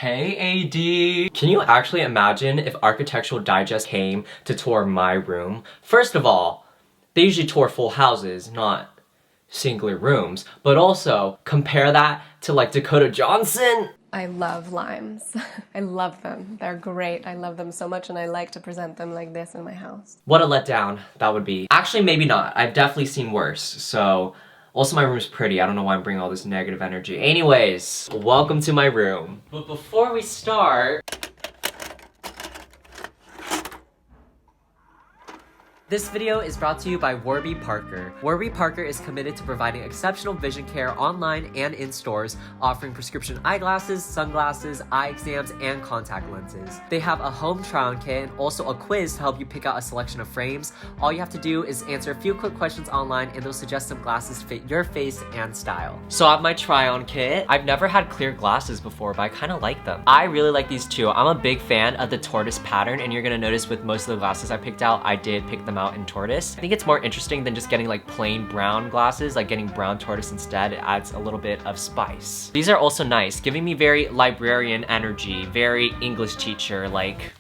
Hey AD! Can you actually imagine if Architectural Digest came to tour my room? First of all, they usually tour full houses, not singular rooms, but also compare that to like Dakota Johnson. I love limes. I love them. They're great. I love them so much and I like to present them like this in my house. What a letdown that would be. Actually, maybe not. I've definitely seen worse, so... Also, my room's pretty. I don't know why I'm bringing all this negative energy. Anyways, welcome to my room. But before we start... This video is brought to you by Warby Parker. Warby Parker is committed to providing exceptional vision care online and in stores, offering prescription eyeglasses, sunglasses, eye exams, and contact lenses. They have a home try-on kit and also a quiz to help you pick out a selection of frames. All you have to do is answer a few quick questions online and they'll suggest some glasses to fit your face and style. So I have my try-on kit. I've never had clear glasses before, but I kind of like them. I really like these too. I'm a big fan of the tortoise pattern, and you're gonna notice with most of the glasses I picked out, I did pick them out in tortoise. I think it's more interesting than just getting like plain brown glasses, like getting brown tortoise instead. It adds a little bit of spice. These are also nice, giving me very librarian energy, very English teacher, like,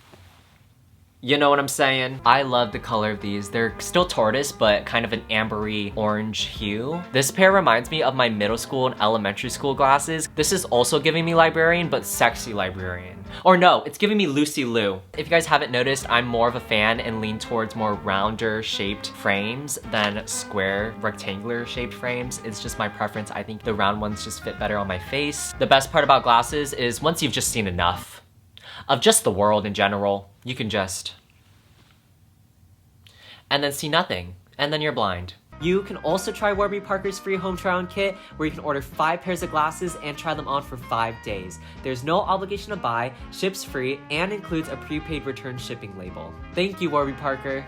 you know what I'm saying? I love the color of these. They're still tortoise, but kind of an ambery orange hue. This pair reminds me of my middle school and elementary school glasses. This is also giving me librarian, but sexy librarian. Or no, it's giving me Lucy Liu. If you guys haven't noticed, I'm more of a fan and lean towards more rounder shaped frames than square, rectangular shaped frames. It's just my preference. I think the round ones just fit better on my face. The best part about glasses is once you've just seen enough of just the world in general, you can just and then see nothing, and then you're blind. You can also try Warby Parker's free home try-on kit, where you can order 5 pairs of glasses and try them on for 5 days. There's no obligation to buy, ships free, and includes a prepaid return shipping label. Thank you, Warby Parker.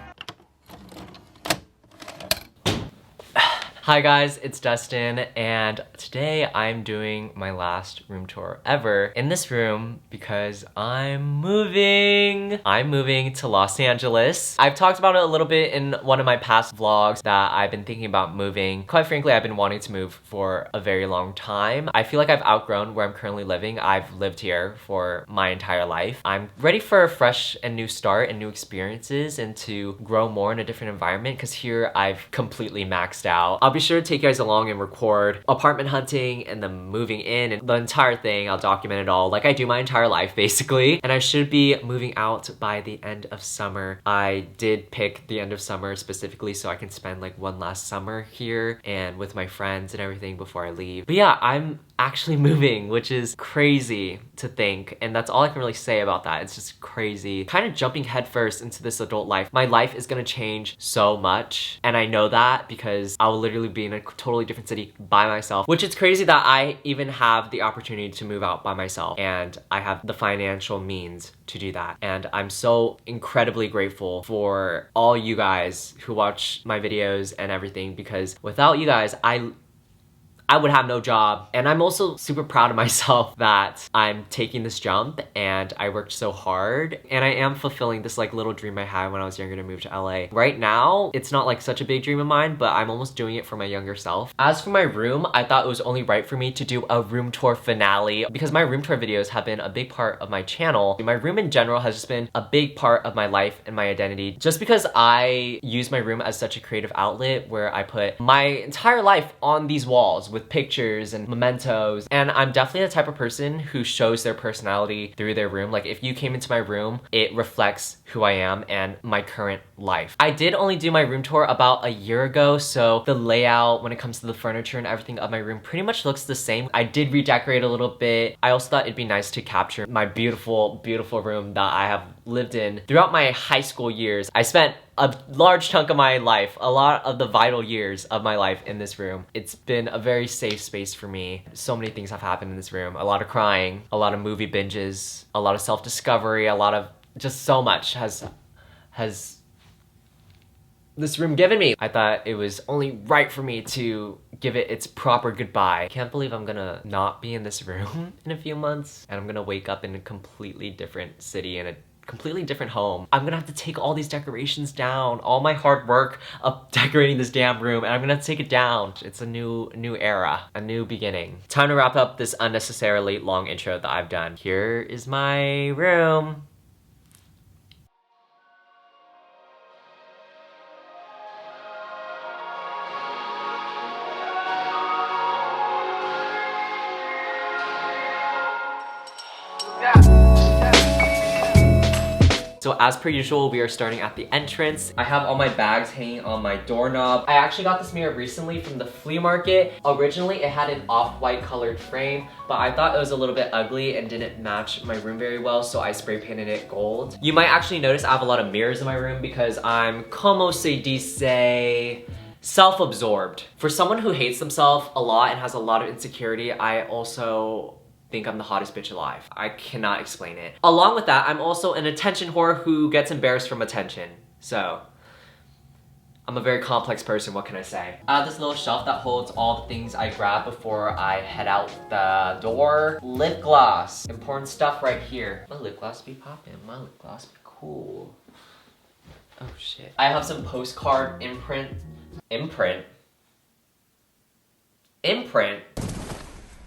Hi guys, it's Dustin, and today I'm doing my last room tour ever in this room because I'm moving. I'm moving to Los Angeles. I've talked about it a little bit in one of my past vlogs that I've been thinking about moving. Quite frankly, I've been wanting to move for a very long time. I feel like I've outgrown where I'm currently living. I've lived here for my entire life. I'm ready for a fresh and new start and new experiences and to grow more in a different environment because here I've completely maxed out. I'll be sure to take you guys along and record apartment hunting and then moving in and the entire thing. I'll document it all like I do my entire life basically. And I should be moving out by the end of summer. I did pick the end of summer specifically so I can spend like one last summer here and with my friends and everything before I leave. But yeah, I'm actually moving, which is crazy to think, and that's all I can really say about that. It's just crazy. Kind of jumping headfirst into this adult life. My life is gonna change so much, and I know that because I will literally be in a totally different city by myself, which is crazy that I even have the opportunity to move out by myself, and I have the financial means to do that. And I'm so incredibly grateful for all you guys who watch my videos and everything, because without you guys, I would have no job. And I'm also super proud of myself that I'm taking this jump and I worked so hard and I am fulfilling this like little dream I had when I was younger to move to LA. Right now, it's not like such a big dream of mine, but I'm almost doing it for my younger self. As for my room, I thought it was only right for me to do a room tour finale because my room tour videos have been a big part of my channel. My room in general has just been a big part of my life and my identity just because I use my room as such a creative outlet where I put my entire life on these walls with pictures and mementos, and I'm definitely the type of person who shows their personality through their room. Like if you came into my room, it reflects who I am and my current life. I did only do my room tour about a year ago, so the layout when it comes to the furniture and everything of my room pretty much looks the same. I did redecorate a little bit. I also thought it'd be nice to capture my beautiful, beautiful room that I have lived in throughout my high school years. I spent a large chunk of my life, a lot of the vital years of my life in this room. It's been a very safe space for me. So many things have happened in this room. A lot of crying, a lot of movie binges, a lot of self-discovery, a lot of just so much has this room given me. I thought it was only right for me to give it its proper goodbye. I can't believe I'm gonna not be in this room in a few months and I'm gonna wake up in a completely different city in a completely different home. I'm gonna have to take all these decorations down, all my hard work of decorating this damn room, and I'm gonna have to take it down. It's a new era, a new beginning. Time to wrap up this unnecessarily long intro that I've done. Here is my room. So as per usual, we are starting at the entrance. I have all my bags hanging on my doorknob. I actually got this mirror recently from the flea market. Originally, it had an off-white colored frame, but I thought it was a little bit ugly and didn't match my room very well, so I spray painted it gold. You might actually notice I have a lot of mirrors in my room because I'm, como se dice, self-absorbed. For someone who hates themselves a lot and has a lot of insecurity, I also think I'm the hottest bitch alive. I cannot explain it. Along with that, I'm also an attention whore who gets embarrassed from attention. So, I'm a very complex person, what can I say? I have this little shelf that holds all the things I grab before I head out the door. Lip gloss, important stuff right here. My lip gloss be poppin', my lip gloss be cool. Oh shit. I have some postcard imprint.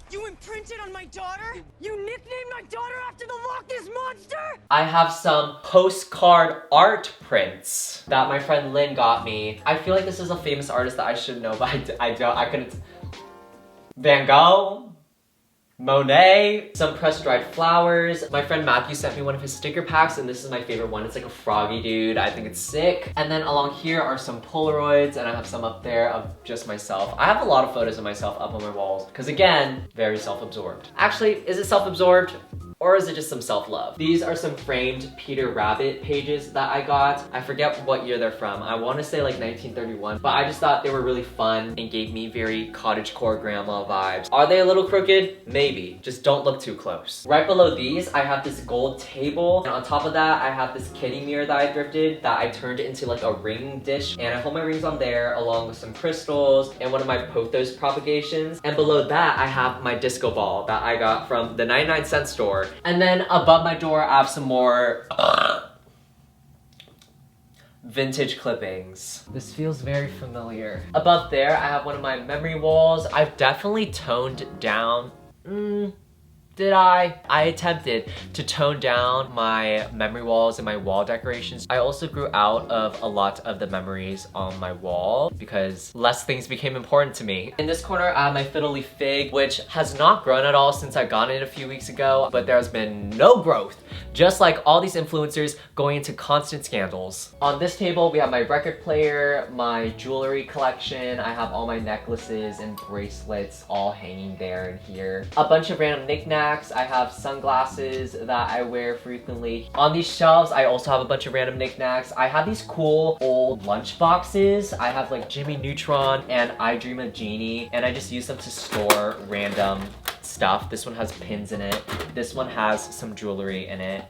You imprinted on my daughter? You nicknamed my daughter after the Loch Ness Monster? I have some postcard art prints that my friend Lynn got me. I feel like this is a famous artist that I should know, but I couldn't. Van Gogh? Monet, some pressed dried flowers. My friend Matthew sent me one of his sticker packs, and this is my favorite one. It's like a froggy dude. I think it's sick. And then along here are some Polaroids, and I have some up there of just myself. I have a lot of photos of myself up on my walls, because again, very self-absorbed. Actually, is it self-absorbed? Or is it just some self-love? These are some framed Peter Rabbit pages that I got. I forget what year they're from. I want to say like 1931, but I just thought they were really fun and gave me very cottagecore grandma vibes. Are they a little crooked? Maybe. Just don't look too close. Right below these, I have this gold table, and on top of that, I have this kitty mirror that I thrifted that I turned into like a ring dish, and I hold my rings on there along with some crystals and one of my pothos propagations. And below that, I have my disco ball that I got from the 99-cent store. And then above my door, I have some more vintage clippings. This feels very familiar. Above there, I have one of my memory walls. I've definitely toned down. Did I? I attempted to tone down my memory walls and my wall decorations. I also grew out of a lot of the memories on my wall because less things became important to me. In this corner, I have my fiddle leaf fig, which has not grown at all since I got it a few weeks ago, but there has been no growth. Just like all these influencers going into constant scandals. On this table, we have my record player, my jewelry collection. I have all my necklaces and bracelets all hanging there and here. A bunch of random knickknacks. I have sunglasses that I wear frequently. On these shelves, I also have a bunch of random knickknacks. I have these cool old lunch boxes. I have like Jimmy Neutron and I Dream of Jeannie, and I just use them to store random stuff. This one has pins in it. This one has some jewelry in it.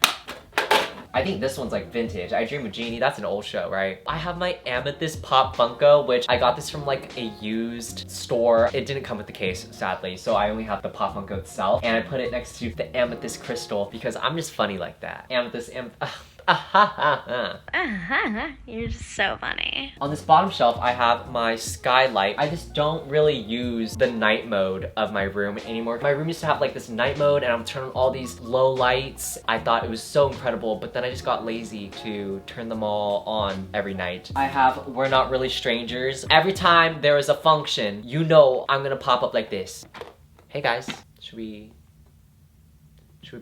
I think this one's like vintage. I Dream of Jeannie, that's an old show, right? I have my Amethyst Pop Funko, which I got this from like a used store. It didn't come with the case, sadly, so I only have the Pop Funko itself. And I put it next to the Amethyst Crystal because I'm just funny like that. Amethyst. You're just so funny. On this bottom shelf, I have my skylight. I just don't really use the night mode of my room anymore. My room used to have like this night mode, and I'm turning all these low lights. I thought it was so incredible, but then I just got lazy to turn them all on every night. I have We're Not Really Strangers. Every time there is a function, you know I'm gonna pop up like this. Hey guys, should we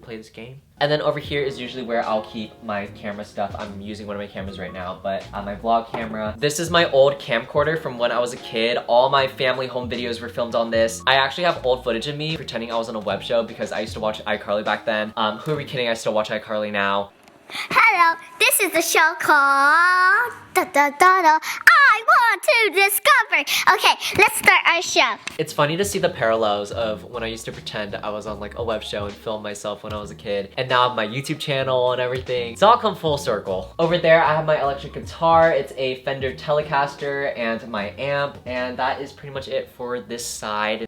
play this game? And then over here is usually where I'll keep my camera stuff. I'm using one of my cameras right now, but my vlog camera. This is my old camcorder from when I was a kid. All my family home videos were filmed on this. I actually have old footage of me pretending I was on a web show because I used to watch iCarly back then. Who are we kidding? I still watch iCarly now. Hello, this is the show called I Want to Discover. Okay, let's start our show. It's funny to see the parallels of when I used to pretend I was on like a web show and film myself when I was a kid, and now I have my YouTube channel and everything. It's all come full circle. Over there, I have my electric guitar. It's a Fender Telecaster and my amp, and that is pretty much it for this side.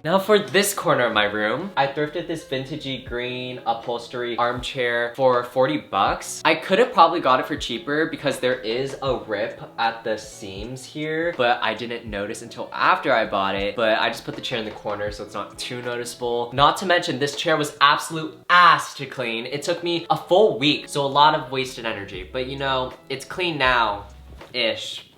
Now Now for this corner of my room, I thrifted this vintagey green upholstery armchair for 40 bucks. I could have probably got it for cheaper because there is a rip at the seams here, but I didn't notice until after I bought it. But I just put the chair in the corner so it's not too noticeable. Not to mention, this chair was absolute ass to clean. It took me a full week, so a lot of wasted energy. But you know, it's clean now-ish.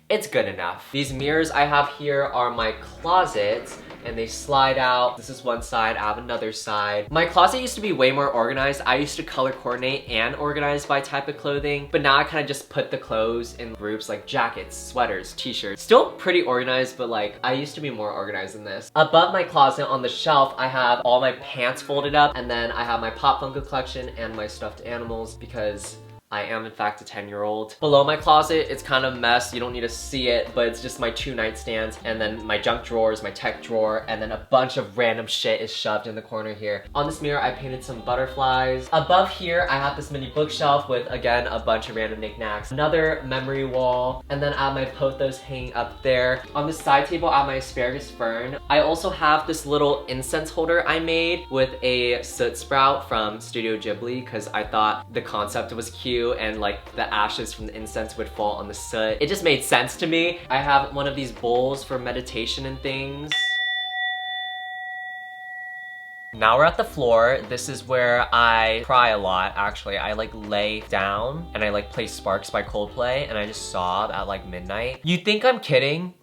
It's good enough. These mirrors I have here are my closets, and they slide out. This is one side, I have another side. My closet used to be way more organized. I used to color coordinate and organize by type of clothing, but now I kind of just put the clothes in groups like jackets, sweaters, t-shirts. Still pretty organized, but like I used to be more organized than this. Above my closet on the shelf, I have all my pants folded up, and then I have my Pop Funko collection and my stuffed animals because I am in fact a 10-year-old. Below my closet, it's kind of a mess. You don't need to see it, but it's just my 2 nightstands, and then my junk drawers, my tech drawer, and then a bunch of random shit is shoved in the corner here. On this mirror, I painted some butterflies. Above here, I have this mini bookshelf with, again, a bunch of random knickknacks. Another memory wall, and then I have my pothos hanging up there. On the side table, I have my asparagus fern. I also have this little incense holder I made with a soot sprout from Studio Ghibli because I thought the concept was cute, and like the ashes from the incense would fall on the soot. It just made sense to me. I have one of these bowls for meditation and things. Now we're at the floor. This is where I cry a lot, actually. I like lay down and I like play Sparks by Coldplay and I just sob at like midnight. You think I'm kidding?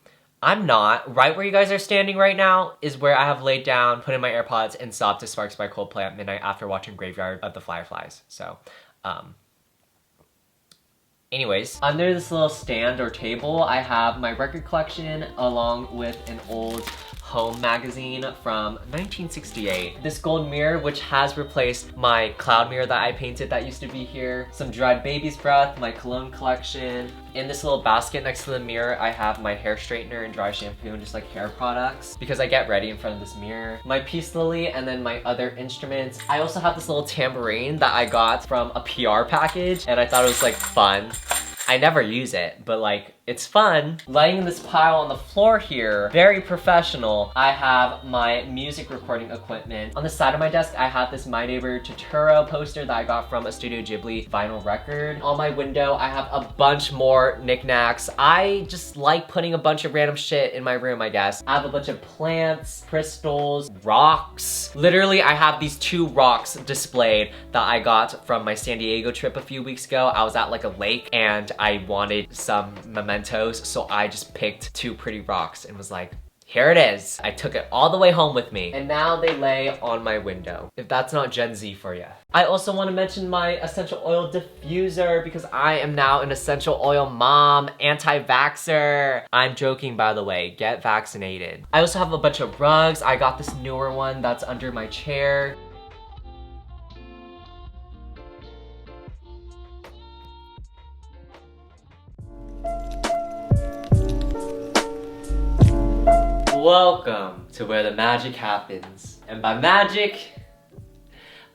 I'm not. Right where you guys are standing right now is where I have laid down, put in my AirPods, and sobbed to Sparks by Coldplay at midnight after watching Graveyard of the Fireflies. So, anyways, under this little stand or table, I have my record collection along with an old home magazine from 1968. This gold mirror, which has replaced my cloud mirror that I painted that used to be here. Some dried baby's breath, my cologne collection. In this little basket next to the mirror, I have my hair straightener and dry shampoo and just like hair products because I get ready in front of this mirror. My peace lily and then my other instruments. I also have this little tambourine that I got from a PR package and I thought it was like fun. I never use it, but like, it's fun. Laying in this pile on the floor here, very professional, I have my music recording equipment. On the side of my desk, I have this My Neighbor Totoro poster that I got from a Studio Ghibli vinyl record. On my window, I have a bunch more knickknacks. I just like putting a bunch of random shit in my room, I guess. I have a bunch of plants, crystals, rocks. Literally, I have these 2 rocks displayed that I got from my San Diego trip a few weeks ago. I was at like a lake and I wanted some mementos, so I just picked 2 pretty rocks and was like, here it is. I took it all the way home with me. And now they lay on my window. If that's not Gen Z for you. I also want to mention my essential oil diffuser because I am now an essential oil mom, anti-vaxxer. I'm joking, by the way, get vaccinated. I also have a bunch of rugs. I got this newer one that's under my chair. Welcome to where the magic happens. And by magic,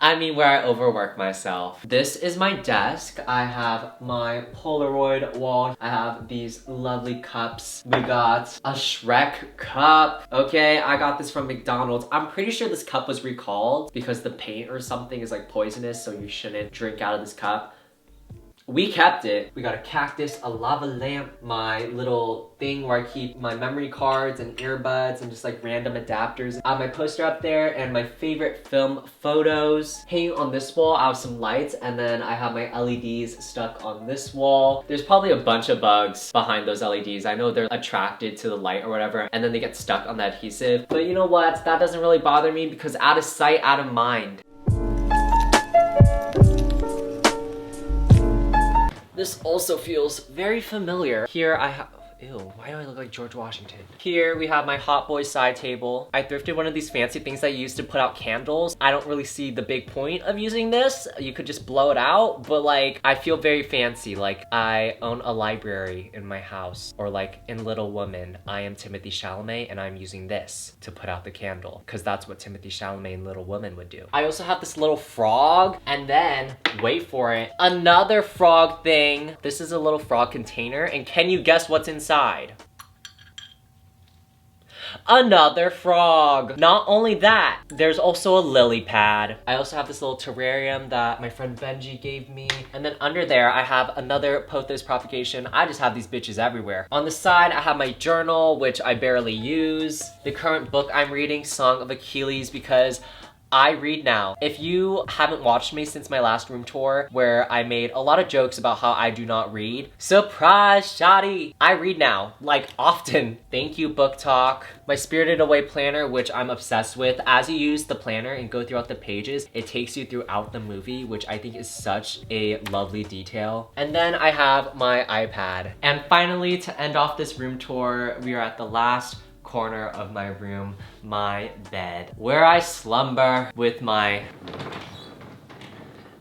I mean where I overwork myself. This is my desk. I have my Polaroid wall. I have these lovely cups. We got a Shrek cup. Okay, I got this from McDonald's. I'm pretty sure this cup was recalled because the paint or something is like poisonous, so you shouldn't drink out of this cup. We kept it. We got a cactus, a lava lamp, my little thing where I keep my memory cards and earbuds and just like random adapters. I have my poster up there and my favorite film photos. Hanging on this wall, I have some lights and then I have my LEDs stuck on this wall. There's probably a bunch of bugs behind those LEDs. I know they're attracted to the light or whatever and then they get stuck on the adhesive. But you know what? That doesn't really bother me because out of sight, out of mind. This also feels very familiar. Here I have, ew, why do I look like George Washington? Here we have my Hot Boy side table. I thrifted one of these fancy things that you use to put out candles. I don't really see the big point of using this. You could just blow it out, but like, I feel very fancy. Like I own a library in my house. Or like in Little Woman, I am Timothée Chalamet and I'm using this to put out the candle. Cause that's what Timothée Chalamet in Little Woman would do. I also have this little frog and then, wait for it, another frog thing. This is a little frog container and can you guess what's inside? Another frog. Not only that, there's also a lily pad. I also have this little terrarium that my friend Benji gave me. And then under there, I have another pothos propagation. I just have these bitches everywhere. On the side, I have my journal, which I barely use. The current book I'm reading, Song of Achilles, because I read now. If you haven't watched me since my last room tour, where I made a lot of jokes about how I do not read, surprise, shoddy! I read now, like often. Thank you, Book Talk. My Spirited Away planner, which I'm obsessed with. As you use the planner and go throughout the pages, it takes you throughout the movie, which I think is such a lovely detail. And then I have my iPad. And finally, to end off this room tour, we are at the last corner of my room, my bed, where I slumber with my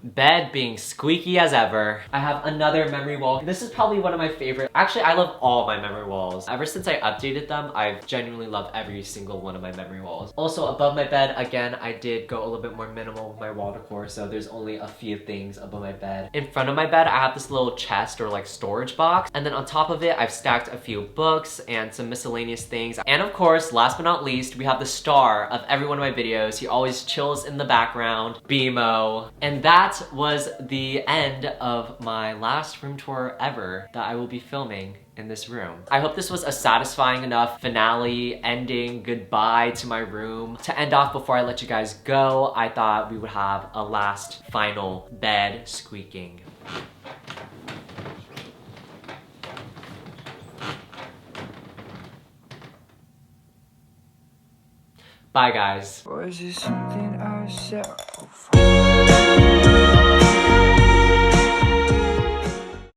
bed being squeaky as ever. I have another memory wall. This is probably one of my favorite. Actually, I love all my memory walls. Ever since I updated them, I've genuinely loved every single one of my memory walls. Also, above my bed, again, I did go a little bit more minimal with my wall decor, so there's only a few things above my bed. In front of my bed, I have this little chest or like storage box, and then on top of it, I've stacked a few books and some miscellaneous things. And of course, last but not least, we have the star of every one of my videos. He always chills in the background, BMO. And that was the end of my last room tour ever that I will be filming in this room. I hope this was a satisfying enough finale, ending, goodbye to my room. To end off before I let you guys go, I thought we would have a last final bed squeaking. Bye guys. Was it something I said before?